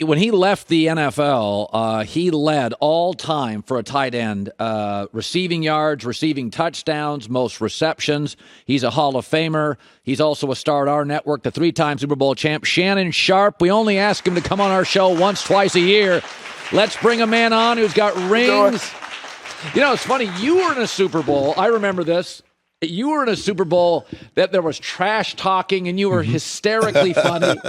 when he left the NFL, he led all time for a tight end, receiving yards, receiving touchdowns, most receptions. He's a Hall of Famer. He's also a star at our network, the 3-time Super Bowl champ, Shannon Sharpe. We only ask him to come on our show once, twice a year. Let's bring a man on who's got rings. You know, it's funny. You were in a Super Bowl. I remember this. You were in a Super Bowl that there was trash talking and you were hysterically funny.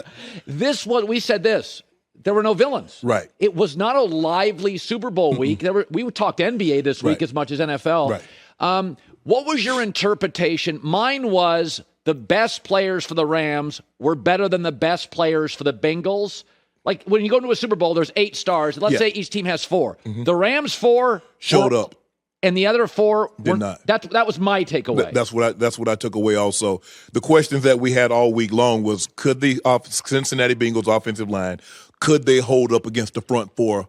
We said this. There were no villains. Right. It was not a lively Super Bowl week. We talked NBA this week as much as NFL. Right. What was your interpretation? Mine was the best players for the Rams were better than the best players for the Bengals. Like when you go to a Super Bowl, there's 8 stars. Let's say each team has 4. The Rams 4 showed up. And the other 4 did not. That was my takeaway. That's what I took away also. The questions that we had all week long was, could the Cincinnati Bengals offensive line, could they hold up against the front 4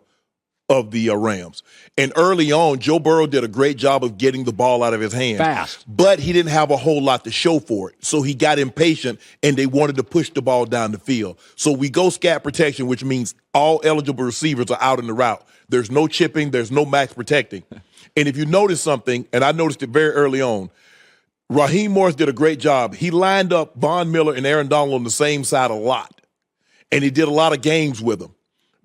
of the Rams? And early on, Joe Burrow did a great job of getting the ball out of his hands. Fast. But he didn't have a whole lot to show for it. So he got impatient, and they wanted to push the ball down the field. So we go scat protection, which means all eligible receivers are out in the route. There's no chipping. There's no max protecting. And if you notice something, and I noticed it very early on, Raheem Morris did a great job. He lined up Von Miller and Aaron Donald on the same side a lot. And he did a lot of games with them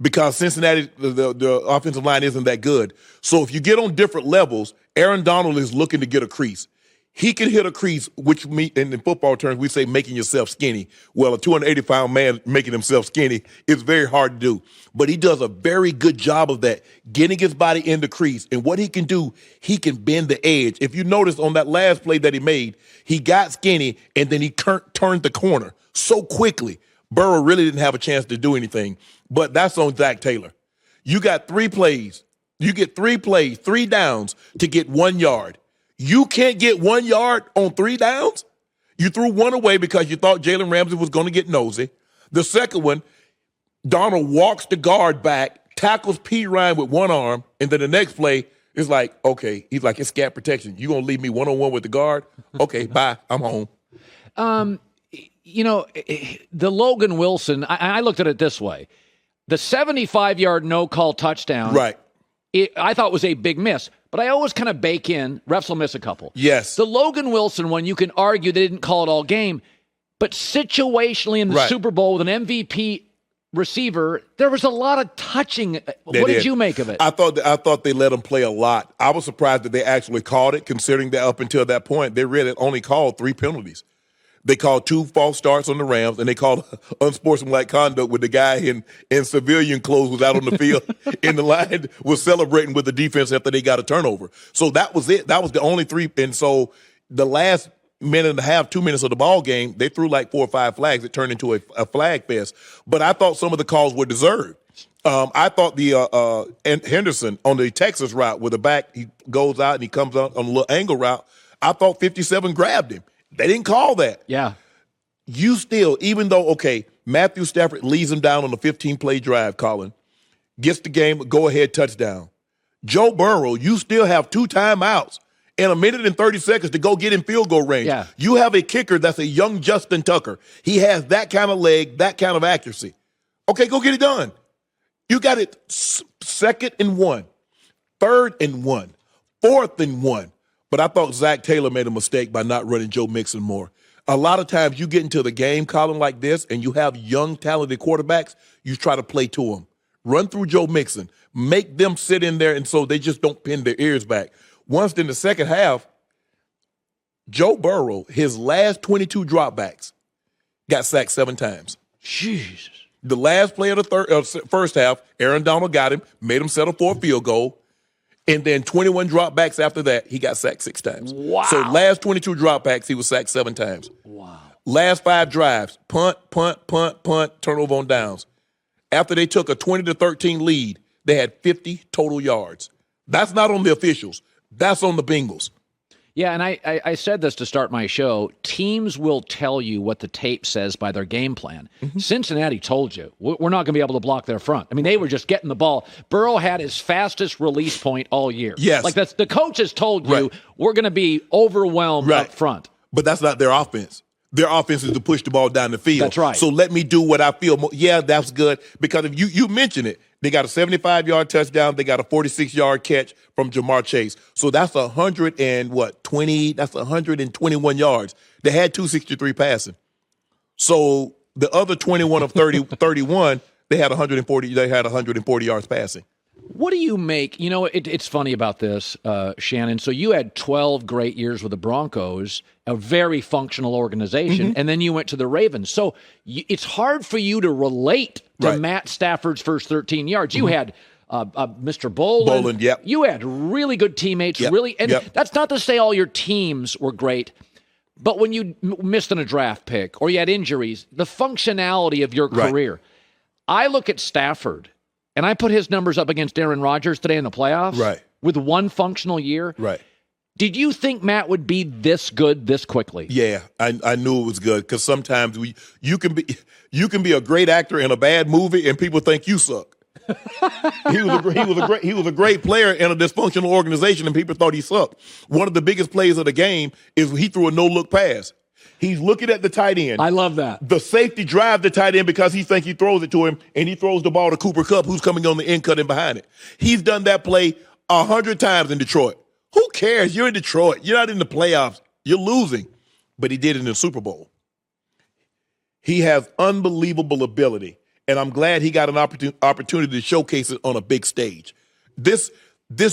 because Cincinnati, the offensive line isn't that good. So if you get on different levels, Aaron Donald is looking to get a crease. He can hit a crease, which in football terms, we say making yourself skinny. Well, a 280-pound man making himself skinny is very hard to do. But he does a very good job of that, getting his body in the crease. And what he can do, he can bend the edge. If you notice on that last play that he made, he got skinny, and then he turned the corner so quickly. Burrow really didn't have a chance to do anything. But that's on Zac Taylor. You got 3 plays. You get 3 plays, 3 downs to get 1 yard. You can't get 1 yard on 3 downs? You threw one away because you thought Jalen Ramsey was going to get nosy. The second one, Donald walks the guard back, tackles P. Ryan with one arm, and then the next play is like, okay, he's like, it's scat protection. You going to leave me one-on-one with the guard? Okay, bye, I'm home. You know, the Logan Wilson, I looked at it this way. The 75-yard no-call touchdown, right? I thought was a big miss. But I always kind of bake in, refs will miss a couple. Yes. The Logan Wilson one, you can argue they didn't call it all game. But situationally in the Super Bowl with an MVP receiver, there was a lot of touching. What did you make of it? I thought they let him play a lot. I was surprised that they actually called it, considering that up until that point, they really only called 3 penalties. They called 2 false starts on the Rams, and they called unsportsmanlike conduct with the guy in civilian clothes was out on the field, and the line was celebrating with the defense after they got a turnover. So that was it. That was the only 3. And so the last minute and a half, 2 minutes of the ball game, they threw like 4 or 5 flags. It turned into a flag fest. But I thought some of the calls were deserved. I thought the Henderson on the Texas route where the back, he goes out and he comes out on a little angle route, I thought 57 grabbed him. They didn't call that. Yeah. You still, even though, okay, Matthew Stafford leads him down on the 15-play drive, Colin, gets the game, go-ahead touchdown. Joe Burrow, you still have 2 timeouts and 1 minute and 30 seconds to go get in field goal range. Yeah. You have a kicker that's a young Justin Tucker. He has that kind of leg, that kind of accuracy. Okay, go get it done. You got it 2nd and 1, 3rd and 1, 4th and 1. But I thought Zac Taylor made a mistake by not running Joe Mixon more. A lot of times you get into the game, Colin, like this, and you have young, talented quarterbacks, you try to play to them. Run through Joe Mixon. Make them sit in there, and so they just don't pin their ears back. Once in the second half, Joe Burrow, his last 22 dropbacks, got sacked 7 times. Jesus. The last play of the first half, Aaron Donald got him, made him settle for a field goal. And then 21 dropbacks after that, he got sacked 6 times. Wow. So last 22 dropbacks, he was sacked 7 times. Wow. Last 5 drives, punt, turnover on downs. After they took a 20-13 lead, they had 50 total yards. That's not on the officials. That's on the Bengals. Yeah, and I said this to start my show. Teams will tell you what the tape says by their game plan. Mm-hmm. Cincinnati told you, we're not going to be able to block their front. I mean, they were just getting the ball. Burrow had his fastest release point all year. Yes. Like the coaches told you, we're going to be overwhelmed up front. But that's not their offense. their offense is to push the ball down the field. That's right. So let me do what I feel. Yeah, that's good. Because if you mentioned it, they got a 75-yard touchdown. They got a 46-yard catch from Jamar Chase. So that's 121 yards. They had 263 passing. So the other 21 of 31, they had 140 yards passing. What do you make? You know, it's funny about this, Shannon. So you had 12 great years with the Broncos, a very functional organization, and then you went to the Ravens. So it's hard for you to relate to Matt Stafford's first 13 yards. You had Mr. Boland. Yep. You had really good teammates. That's not to say all your teams were great. But when you missed on a draft pick or you had injuries, the functionality of your career. I look at Stafford, and I put his numbers up against Aaron Rodgers today in the playoffs with one functional year. Right. Did you think Matt would be this good this quickly? Yeah, I knew it was good because sometimes you can be a great actor in a bad movie and people think you suck. He was a great player in a dysfunctional organization and people thought he sucked. One of the biggest plays of the game is he threw a no-look pass. He's looking at the tight end. I love that. The safety drives the tight end because he thinks he throws it to him, and he throws the ball to Cooper Kupp, who's coming on the end cutting behind it. He's done that play 100 times in Detroit. Who cares? You're in Detroit. You're not in the playoffs. You're losing. But he did it in the Super Bowl. He has unbelievable ability, and I'm glad he got an opportunity to showcase it on a big stage. This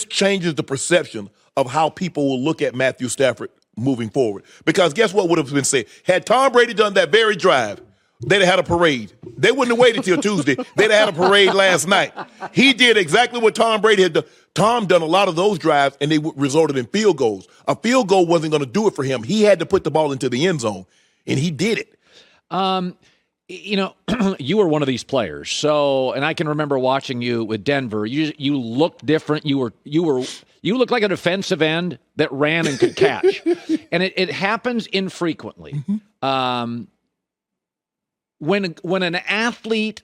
changes the perception of how people will look at Matthew Stafford moving forward. Because guess what would have been said? Had Tom Brady done that very drive, they'd have had a parade. They wouldn't have waited till Tuesday. They'd have had a parade last night. He did exactly what Tom Brady had done. Tom done a lot of those drives, and they resulted in field goals. A field goal wasn't going to do it for him. He had to put the ball into the end zone, and he did it. You know, you were one of these players. So, and I can remember watching you with Denver. You looked different. You looked like a defensive end that ran and could catch. And it happens infrequently. When an athlete,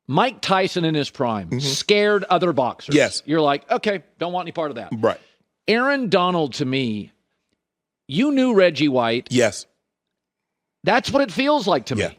Mike Tyson in his prime, scared other boxers. Yes. You're like, okay, don't want any part of that. Right. Aaron Donald, to me, you knew Reggie White. Yes. That's what it feels like to me.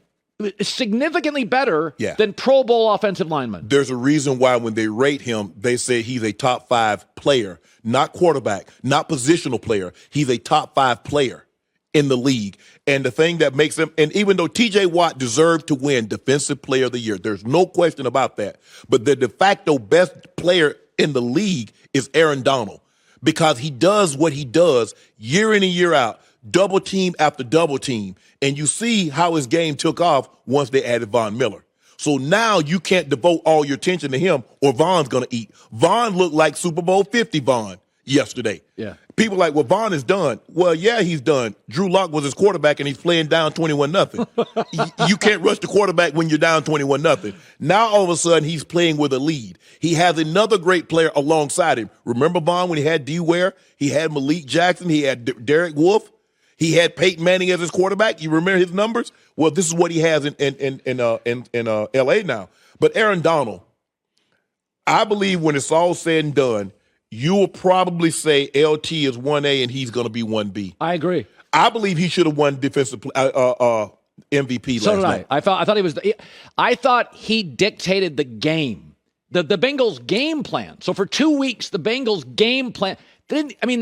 Significantly better than Pro Bowl offensive lineman. There's a reason why when they rate him, they say he's a top 5 player, not quarterback, not positional player. He's a top 5 player in the league. And the thing that makes him, and even though TJ Watt deserved to win Defensive Player of the Year, there's no question about that. But the de facto best player in the league is Aaron Donald because he does what he does year in and year out. Double team after double team. And you see how his game took off once they added Von Miller. So now you can't devote all your attention to him or Von's going to eat. Von looked like Super Bowl 50 Von yesterday. Yeah. People are like, well, Von is done. Well, yeah, he's done. Drew Lock was his quarterback and he's playing down 21-0. You can't rush the quarterback when you're down 21-0. Now all of a sudden he's playing with a lead. He has another great player alongside him. Remember Von when he had D. Ware? He had Malik Jackson. He had Derek Wolfe. He had Peyton Manning as his quarterback. You remember his numbers? Well, this is what he has in L.A. now. But Aaron Donald, I believe when it's all said and done, you will probably say LT is 1A and he's going to be 1B. I agree. I believe he should have won defensive MVP last night. I thought he dictated the game, the Bengals game plan. So for 2 weeks, the Bengals game plan.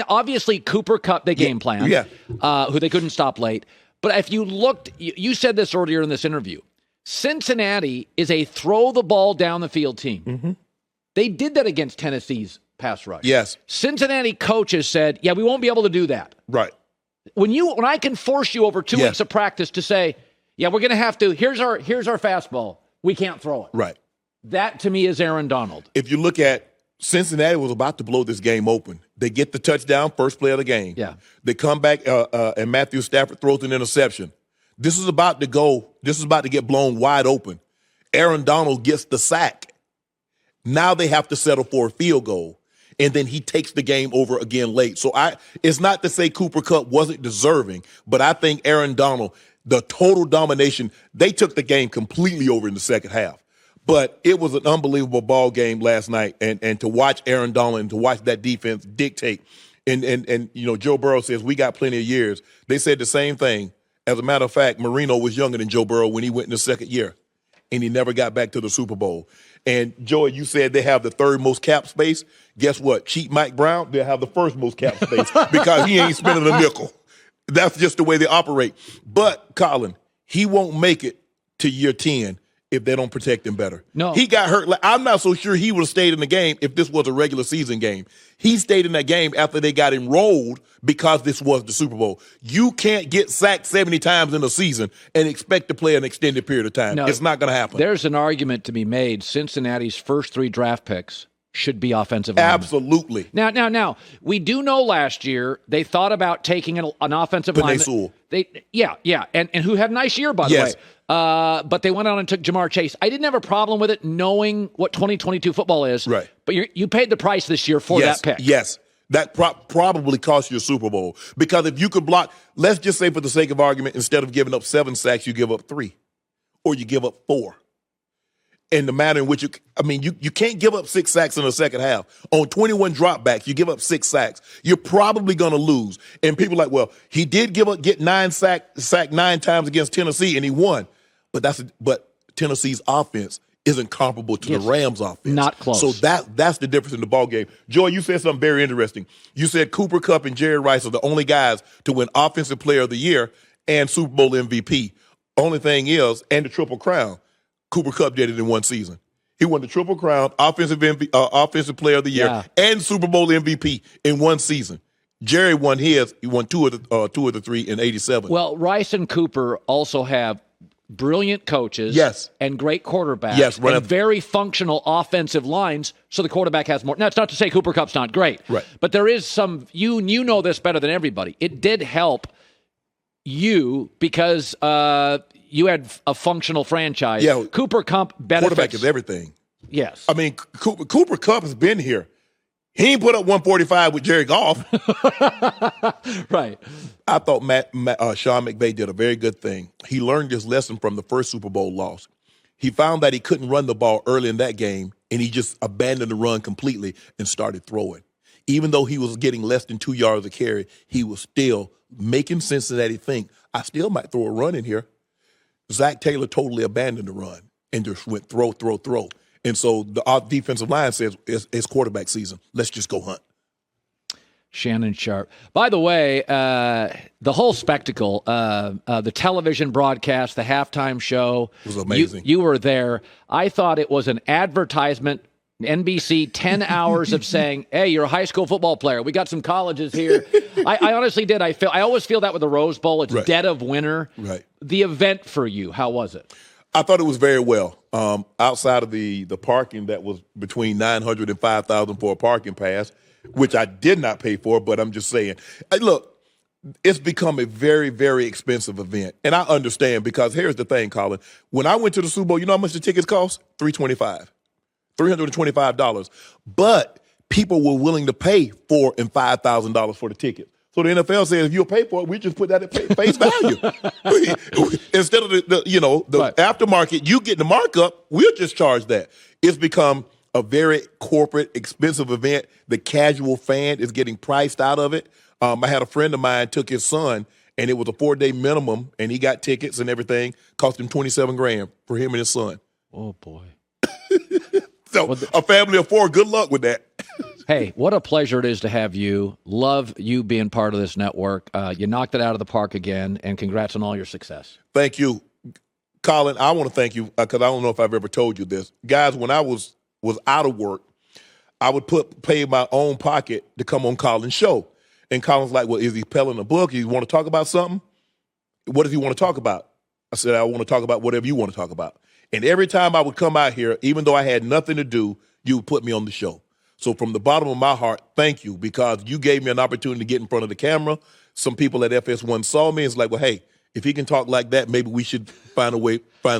Obviously Cooper Kupp, they game plan, who they couldn't stop late. But if you looked, you said this earlier in this interview, Cincinnati is a throw the ball down the field team. Mm-hmm. They did that against Tennessee's pass rush. Yes. Cincinnati coaches said, we won't be able to do that. Right. When I can force you over 2 weeks of practice to say, we're going to have to, here's our fastball. We can't throw it. Right. That to me is Aaron Donald. If you look at Cincinnati was about to blow this game open. They get the touchdown, first play of the game. Yeah. They come back, and Matthew Stafford throws an interception. This is about to get blown wide open. Aaron Donald gets the sack. Now they have to settle for a field goal, and then he takes the game over again late. So it's not to say Cooper Kupp wasn't deserving, but I think Aaron Donald, the total domination, they took the game completely over in the second half. But it was an unbelievable ball game last night, and to watch Aaron Donald and to watch that defense dictate. And Joe Burrow says we got plenty of years. They said the same thing As a matter of fact, Marino was younger than Joe Burrow when he went in the second year, and he never got back to the Super Bowl. And, Joey, you said they have the third most cap space. Guess what? Cheap Mike Brown, they'll have the first most cap space because he ain't spending a nickel. That's just the way they operate. But, Colin, he won't make it to year 10 if they don't protect him better. No. He got hurt. I'm not so sure he would have stayed in the game if this was a regular season game. He stayed in that game after they got enrolled because this was the Super Bowl. You can't get sacked 70 times in a season and expect to play an extended period of time. No, it's not going to happen. There's an argument to be made. Cincinnati's first 3 draft picks should be offensive linemen. Absolutely. Now, we do know last year they thought about taking an offensive lineman. Yeah, and who had a nice year, by the way. But they went on and took Jamar Chase. I didn't have a problem with it knowing what 2022 football is. Right. But you paid the price this year for that pick. Yes. That probably cost you a Super Bowl. Because if you could block, let's just say for the sake of argument, instead of giving up 7 sacks, you give up 3. Or you give up 4. In the manner in which you can't give up 6 sacks in the second half. On 21 dropbacks, you give up 6 sacks. You're probably going to lose. And people are like, well, he did get 9 sacked 9 times against Tennessee, and he won. But Tennessee's offense isn't comparable to the Rams' offense. Not close. So that's the difference in the ballgame. Joy, you said something very interesting. You said Cooper Kupp and Jerry Rice are the only guys to win Offensive Player of the Year and Super Bowl MVP. Only thing is, and the Triple Crown, Cooper Kupp did it in one season. He won the Triple Crown, Offensive Player of the Year, and Super Bowl MVP in one season. Jerry won his. He won two of the 3 in '87. Well, Rice and Cooper also have brilliant coaches and great quarterbacks and very functional offensive lines, so the quarterback has more. Now, it's not to say Cooper Kupp's not great, but there is some, you know this better than everybody. It did help you because you had a functional franchise. Yeah, Cooper Kupp benefits. Quarterback is everything. Yes. I mean, Cooper Kupp has been here. He ain't put up 145 with Jerry Goff. Right. I thought Sean McVay did a very good thing. He learned his lesson from the first Super Bowl loss. He found that he couldn't run the ball early in that game, and he just abandoned the run completely and started throwing. Even though he was getting less than 2 yards a carry, he was still making Cincinnati think, I still might throw a run in here. Zac Taylor totally abandoned the run and just went throw. And so our defensive line says it's quarterback season. Let's just go hunt. Shannon Sharpe. By the way, the whole spectacle, the television broadcast, the halftime show. It was amazing. You were there. I thought it was an advertisement. NBC, 10 hours of saying, hey, you're a high school football player. We got some colleges here. I honestly did. I always feel that with the Rose Bowl. It's dead of winter. Right. The event for you, how was it? I thought it was very well. Outside of the parking that was between $900 and $5,000 for a parking pass, which I did not pay for, but I'm just saying. Look, it's become a very, very expensive event. And I understand because here's the thing, Colin. When I went to the Super Bowl, you know how much the tickets cost? $325. $325. But people were willing to pay $4,000 and $5,000 for the ticket. So the NFL says if you'll pay for it, we just put that at face value. Instead of the aftermarket, you get the markup, we'll just charge that. It's become a very corporate, expensive event. The casual fan is getting priced out of it. I had a friend of mine took his son, and it was a 4-day minimum, and he got tickets and everything. Cost him $27,000 for him and his son. Oh boy! So a family of 4. Good luck with that. Hey, what a pleasure it is to have you. Love you being part of this network. You knocked it out of the park again, and congrats on all your success. Thank you. Colin, I want to thank you because I don't know if I've ever told you this. Guys, when I was out of work, I would pay my own pocket to come on Colin's show. And Colin's like, well, is he peddling a book? He want to talk about something? What does he want to talk about? I said, I want to talk about whatever you want to talk about. And every time I would come out here, even though I had nothing to do, you would put me on the show. So from the bottom of my heart, thank you, because you gave me an opportunity to get in front of the camera. Some people at FS1 saw me and it's like, well, hey, if he can talk like that, maybe we should find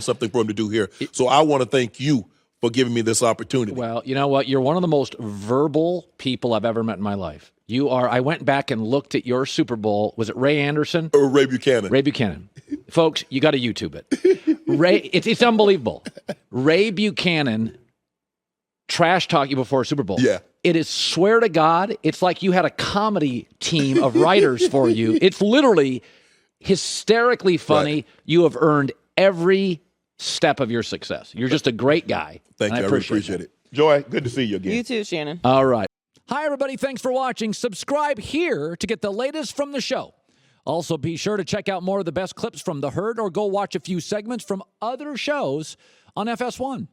something for him to do here. So I want to thank you for giving me this opportunity. Well, you know what? You're one of the most verbal people I've ever met in my life. You are. I went back and looked at your Super Bowl. Was it Ray Anderson? Or Ray Buchanan. Ray Buchanan. Folks, you got to YouTube it. Ray, it's unbelievable. Ray Buchanan trash talk you before a Super Bowl. Yeah. It is, swear to God, it's like you had a comedy team of writers for you. It's literally hysterically funny. Right. You have earned every step of your success. You're just a great guy. Thank you. I really appreciate it. Joy, good to see you again. You too, Shannon. All right. Hi, everybody. Thanks for watching. Subscribe here to get the latest from the show. Also, be sure to check out more of the best clips from The Herd or go watch a few segments from other shows on FS1.